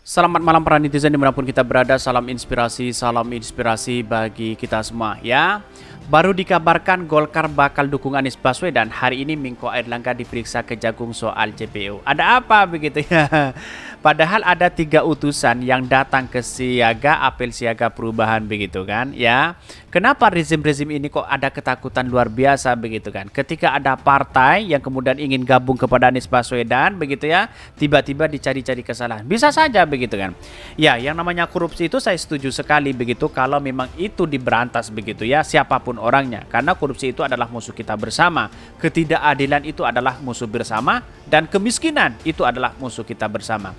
Selamat malam para netizen dimanapun kita berada, salam inspirasi bagi kita semua ya. Baru dikabarkan Golkar bakal dukung Anies Baswedan. Hari ini Menko Airlangga diperiksa Kejagung soal JPU. Ada apa begitu ya? Padahal ada 3 utusan yang datang ke siaga, apel siaga perubahan begitu kan ya. Kenapa rezim-rezim ini kok ada ketakutan luar biasa begitu kan? Ketika ada partai yang kemudian ingin gabung kepada Anies Baswedan begitu ya, tiba-tiba dicari-cari kesalahan. Bisa saja begitu kan. Ya, yang namanya korupsi itu saya setuju sekali begitu kalau memang itu diberantas begitu ya, siapapun orangnya. Karena korupsi itu adalah musuh kita bersama. Ketidakadilan itu adalah musuh bersama dan kemiskinan itu adalah musuh kita bersama.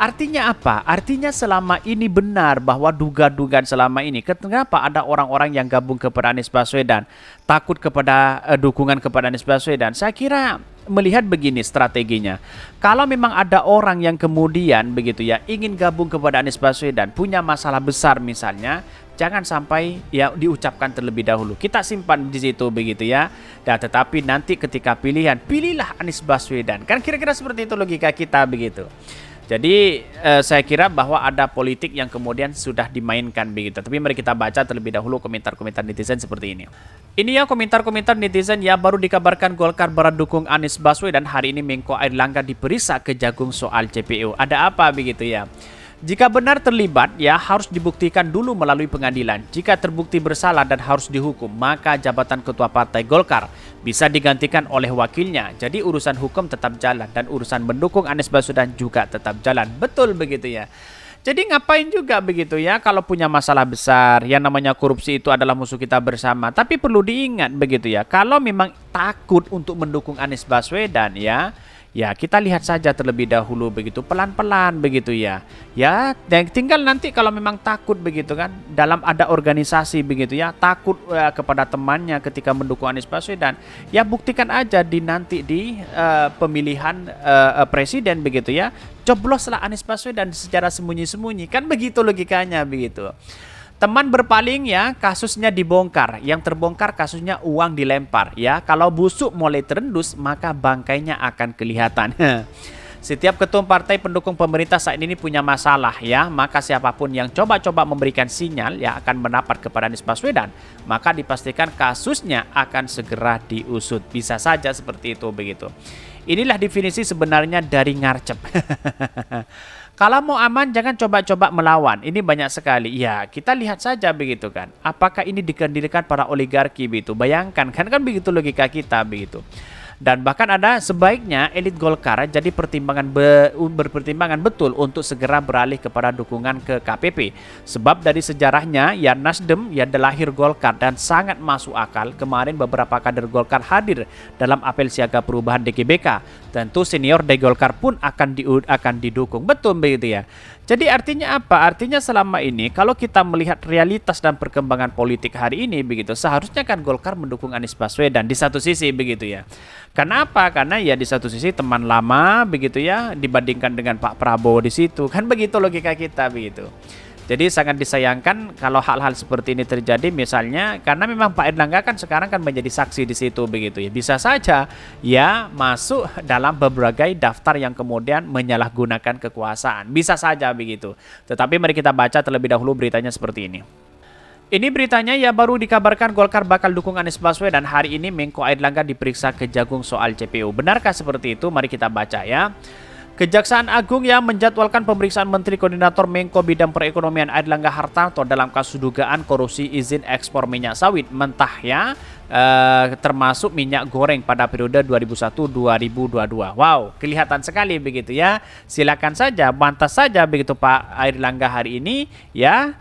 Artinya apa? Artinya selama ini benar bahwa duga-dugaan selama ini. Kenapa ada orang-orang yang gabung kepada Anies Baswedan, takut kepada dukungan kepada Anies Baswedan? Saya kira melihat begini strateginya. Kalau memang ada orang yang kemudian begitu ya ingin gabung kepada Anies Baswedan, punya masalah besar misalnya, jangan sampai ya diucapkan terlebih dahulu. Kita simpan di situ begitu ya. Dan tetapi nanti ketika pilihan, pilihlah Anies Baswedan. Kan kira-kira seperti itu logika kita begitu. Jadi saya kira bahwa ada politik yang kemudian sudah dimainkan begitu. Tapi mari kita baca terlebih dahulu komentar-komentar netizen seperti ini. Ini ya komentar-komentar netizen ya, baru dikabarkan Golkar dukung Anies Baswedan. Hari ini Menko Airlangga diperiksa Kejagung soal JPU. Ada apa begitu ya? Jika benar terlibat, ya harus dibuktikan dulu melalui pengadilan. Jika terbukti bersalah dan harus dihukum, maka jabatan ketua partai Golkar bisa digantikan oleh wakilnya. Jadi urusan hukum tetap jalan dan urusan mendukung Anies Baswedan juga tetap jalan. Betul begitu ya. Jadi ngapain juga begitu ya kalau punya masalah besar, yang namanya korupsi itu adalah musuh kita bersama. Tapi perlu diingat begitu ya, kalau memang takut untuk mendukung Anies Baswedan ya kita lihat saja terlebih dahulu begitu, pelan-pelan begitu ya. Ya, dan tinggal nanti kalau memang takut begitu kan, dalam ada organisasi begitu ya, takut kepada temannya ketika mendukung Anies Baswedan, ya buktikan aja nanti di pemilihan presiden begitu ya. Cobloslah Anies Baswedan secara sembunyi-sembunyi, kan begitu logikanya begitu. Teman berpaling ya, kasusnya dibongkar. Yang terbongkar kasusnya uang dilempar ya. Kalau busuk mulai terendus, maka bangkainya akan kelihatan. Setiap ketum partai pendukung pemerintah saat ini punya masalah ya. Maka siapapun yang coba-coba memberikan sinyal ya akan mendapat kepada Anies Baswedan, maka dipastikan kasusnya akan segera diusut. Bisa saja seperti itu begitu. Inilah definisi sebenarnya dari ngarcep. Kalau mau aman jangan coba-coba melawan. Ini banyak sekali. Ya, kita lihat saja begitu kan. Apakah ini dikendalikan para oligarki begitu? Bayangkan kan begitu logika kita begitu. Dan bahkan ada sebaiknya elit Golkar jadi berpertimbangan betul untuk segera beralih kepada dukungan ke KPP. Sebab dari sejarahnya ya Nasdem ya lahir Golkar dan sangat masuk akal. Kemarin beberapa kader Golkar hadir dalam apel siaga perubahan DGBK. Tentu senior dari Golkar pun akan didukung. Betul begitu ya. Jadi artinya apa? Artinya selama ini kalau kita melihat realitas dan perkembangan politik hari ini begitu, seharusnya kan Golkar mendukung Anies Baswedan di satu sisi begitu ya. Kenapa? Karena ya di satu sisi teman lama begitu ya dibandingkan dengan Pak Prabowo di situ. Kan begitu logika kita begitu. Jadi sangat disayangkan kalau hal-hal seperti ini terjadi misalnya karena memang Pak Airlangga kan sekarang kan menjadi saksi di situ begitu ya. Bisa saja ya masuk dalam berbagai daftar yang kemudian menyalahgunakan kekuasaan. Bisa saja begitu. Tetapi mari kita baca terlebih dahulu beritanya seperti ini. Ini beritanya ya, baru dikabarkan Golkar bakal dukung Anies Baswedan. Hari ini Menko Airlangga diperiksa Kejagung soal JPU. Benarkah seperti itu? Mari kita baca ya. Kejaksaan Agung yang menjadwalkan pemeriksaan Menteri Koordinator Menko Bidang Perekonomian Airlangga Hartarto dalam kasus dugaan korupsi izin ekspor minyak sawit mentah ya, termasuk minyak goreng pada periode 2001-2022. Wow, kelihatan sekali begitu ya. Silakan saja, bantah saja begitu Pak Airlangga hari ini ya,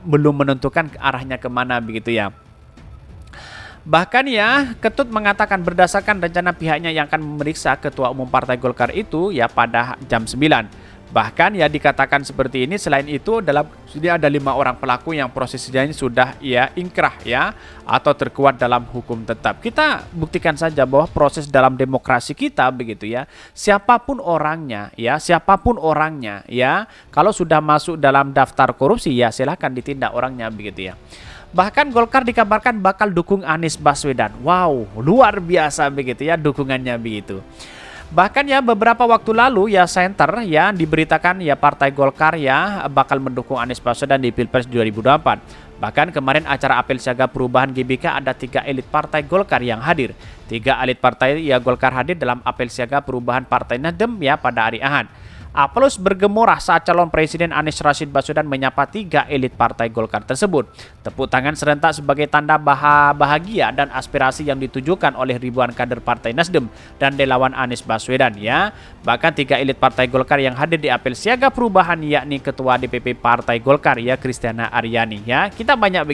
belum menentukan arahnya kemana begitu ya. Bahkan ya, Ketut mengatakan berdasarkan rencana pihaknya yang akan memeriksa Ketua Umum Partai Golkar itu ya pada jam 9. Bahkan ya dikatakan seperti ini, selain itu sudah ada 5 orang pelaku yang prosesnya sudah ya ingkrah ya atau terkuat dalam hukum tetap. Kita buktikan saja bahwa proses dalam demokrasi kita begitu ya. Siapapun orangnya ya, kalau sudah masuk dalam daftar korupsi ya silahkan ditindak orangnya begitu ya. Bahkan Golkar dikabarkan bakal dukung Anies Baswedan. Wow, luar biasa begitu ya dukungannya begitu. Bahkan ya beberapa waktu lalu ya Center ya diberitakan ya Partai Golkar ya bakal mendukung Anies Baswedan di Pilpres 2024. Bahkan kemarin acara apel siaga perubahan GBK ada 3 elit Partai Golkar yang hadir. 3 elit Partai ya Golkar hadir dalam apel siaga perubahan Partai Nasdem ya pada hari Ahad. Aplaus bergemuruh saat calon Presiden Anies Rashid Baswedan menyapa 3 elit Partai Golkar tersebut. Tepuk tangan serentak sebagai tanda bahagia dan aspirasi yang ditujukan oleh ribuan kader Partai Nasdem dan relawan Anies Baswedan ya. Bahkan 3 elit Partai Golkar yang hadir di apel siaga perubahan yakni Ketua DPP Partai Golkar ya Kristiana Aryani ya. Kita banyak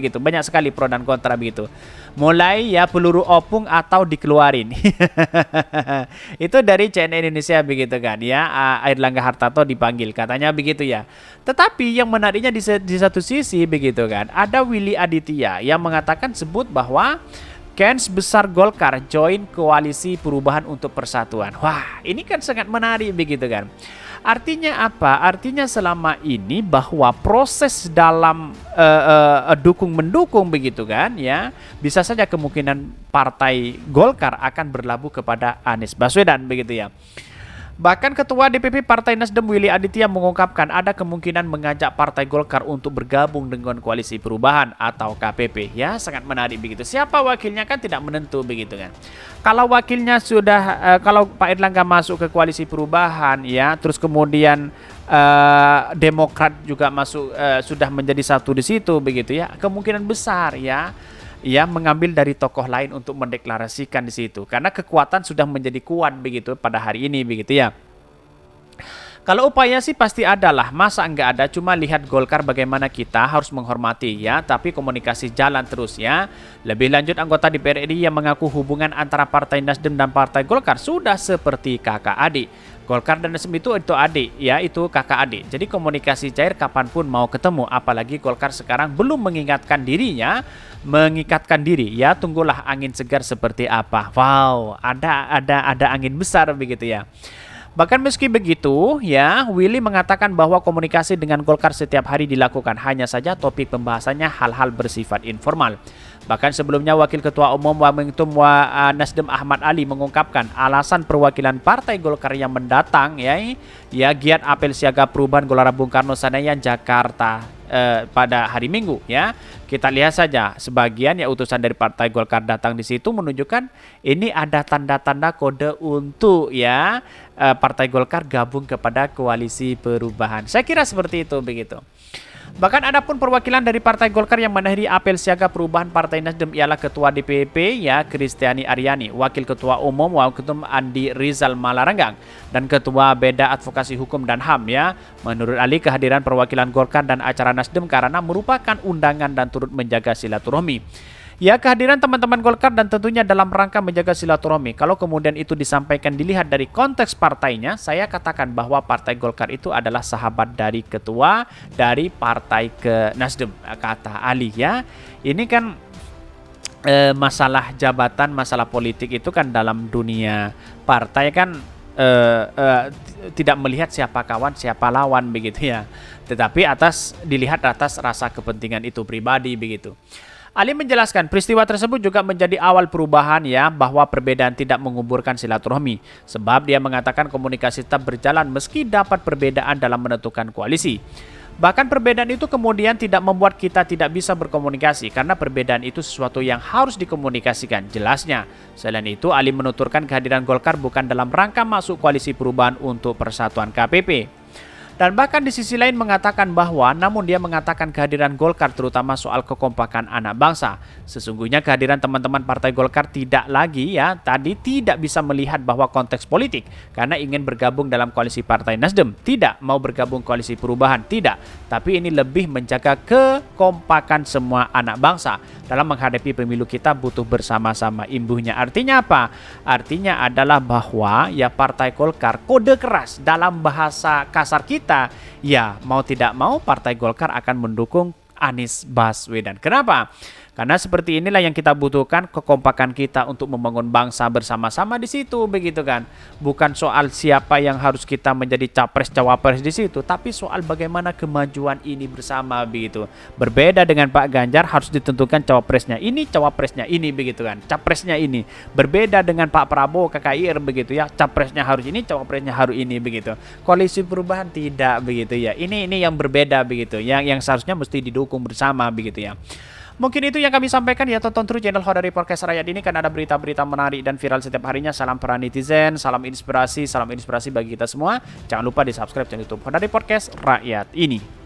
sekali pro dan kontra begitu. Mulai ya peluru opung atau dikeluarin. Itu dari CNN Indonesia begitu kan ya. Airlangga Hartarto dipanggil katanya begitu ya. Tetapi yang menariknya di satu sisi begitu kan. Ada Willy Aditya yang mengatakan sebut bahwa Kans besar Golkar join koalisi perubahan untuk persatuan. Wah, ini kan sangat menarik begitu kan. Artinya apa? Artinya selama ini bahwa proses dalam dukung-mendukung begitu kan ya, bisa saja kemungkinan Partai Golkar akan berlabuh kepada Anies Baswedan begitu ya. Bahkan Ketua DPP Partai Nasdem Willy Aditya mengungkapkan ada kemungkinan mengajak Partai Golkar untuk bergabung dengan Koalisi Perubahan atau KPP. Ya, sangat menarik begitu. Siapa wakilnya kan tidak menentu begitu kan. Kalau wakilnya sudah, kalau Pak Erlangga masuk ke Koalisi Perubahan ya, terus kemudian Demokrat juga masuk, sudah menjadi satu di situ begitu ya, kemungkinan besar ya mengambil dari tokoh lain untuk mendeklarasikan di situ karena kekuatan sudah menjadi kuat begitu pada hari ini begitu ya. Kalau upaya sih pasti ada lah, masa enggak ada, cuma lihat Golkar bagaimana kita harus menghormati ya, tapi komunikasi jalan terus ya. Lebih lanjut anggota DPR RI yang mengaku hubungan antara Partai Nasdem dan Partai Golkar sudah seperti kakak adik. Golkar dan Nasdem itu adik ya, itu kakak adik. Jadi komunikasi cair kapanpun mau ketemu, apalagi Golkar sekarang belum mengikatkan diri ya, tunggulah angin segar seperti apa. Wow, ada angin besar begitu ya. Bahkan meski begitu, ya, Willy mengatakan bahwa komunikasi dengan Golkar setiap hari dilakukan, hanya saja topik pembahasannya hal-hal bersifat informal. Bahkan sebelumnya Wakil Ketua Umum Wamentum Nasdem Ahmad Ali mengungkapkan alasan perwakilan Partai Golkar yang mendatang ya giat apel siaga perubahan Gelora Bung Karno Senayan Jakarta pada hari Minggu ya. Kita lihat saja sebagian ya utusan dari Partai Golkar datang di situ menunjukkan ini ada tanda-tanda kode untuk ya Partai Golkar gabung kepada Koalisi Perubahan. Saya kira seperti itu begitu. Bahkan ada pun perwakilan dari Partai Golkar yang menghadiri apel siaga perubahan Partai Nasdem ialah Ketua DPP ya Kristiani Aryani, Wakil Ketua Umum Waketum Andi Rizal Malaranggang, dan Ketua Beda Advokasi Hukum dan HAM ya. Menurut Ali, kehadiran perwakilan Golkar dan acara Nasdem karena merupakan undangan dan turut menjaga silaturahmi. Ya, kehadiran teman-teman Golkar dan tentunya dalam rangka menjaga silaturahmi. Kalau kemudian itu disampaikan dilihat dari konteks partainya, saya katakan bahwa Partai Golkar itu adalah sahabat dari ketua dari Partai ke Nasdem, kata Ali ya. Ini kan masalah jabatan, masalah politik itu kan dalam dunia partai kan tidak melihat siapa kawan, siapa lawan begitu ya. Tetapi dilihat atas rasa kepentingan itu pribadi begitu. Ali menjelaskan peristiwa tersebut juga menjadi awal perubahan ya, bahwa perbedaan tidak menguburkan silaturahmi. Sebab dia mengatakan komunikasi tetap berjalan meski dapat perbedaan dalam menentukan koalisi. Bahkan perbedaan itu kemudian tidak membuat kita tidak bisa berkomunikasi karena perbedaan itu sesuatu yang harus dikomunikasikan, jelasnya. Selain itu, Ali menuturkan kehadiran Golkar bukan dalam rangka masuk koalisi perubahan untuk persatuan KPP. Dan bahkan di sisi lain mengatakan bahwa, namun dia mengatakan kehadiran Golkar terutama soal kekompakan anak bangsa. Sesungguhnya kehadiran teman-teman Partai Golkar tidak bisa melihat bahwa konteks politik karena ingin bergabung dalam koalisi Partai Nasdem. Tidak mau bergabung koalisi perubahan, tidak. Tapi ini lebih menjaga kekompakan semua anak bangsa. Dalam menghadapi pemilu kita butuh bersama-sama, imbuhnya. Artinya apa? Artinya adalah bahwa ya Partai Golkar kode keras dalam bahasa kasar kita, ya mau tidak mau Partai Golkar akan mendukung Anies Baswedan. Kenapa? Karena seperti inilah yang kita butuhkan, kekompakan kita untuk membangun bangsa bersama-sama di situ, begitu kan. Bukan soal siapa yang harus kita menjadi capres cawapres di situ, tapi soal bagaimana kemajuan ini bersama, begitu. Berbeda dengan Pak Ganjar, harus ditentukan cawapresnya ini, cawapresnya ini, begitu kan. Capresnya ini. Berbeda dengan Pak Prabowo KKIR, begitu ya. Capresnya harus ini, cawapresnya harus ini, begitu. Koalisi perubahan tidak, begitu ya. Ini yang berbeda, begitu. Yang seharusnya mesti didukung bersama, begitu ya. Mungkin itu yang kami sampaikan ya. Tonton terus channel Hodari Podcast Rakyat ini, karena ada berita-berita menarik dan viral setiap harinya. Salam para netizen, salam inspirasi bagi kita semua. Jangan lupa di subscribe channel YouTube Hodari Podcast Rakyat ini.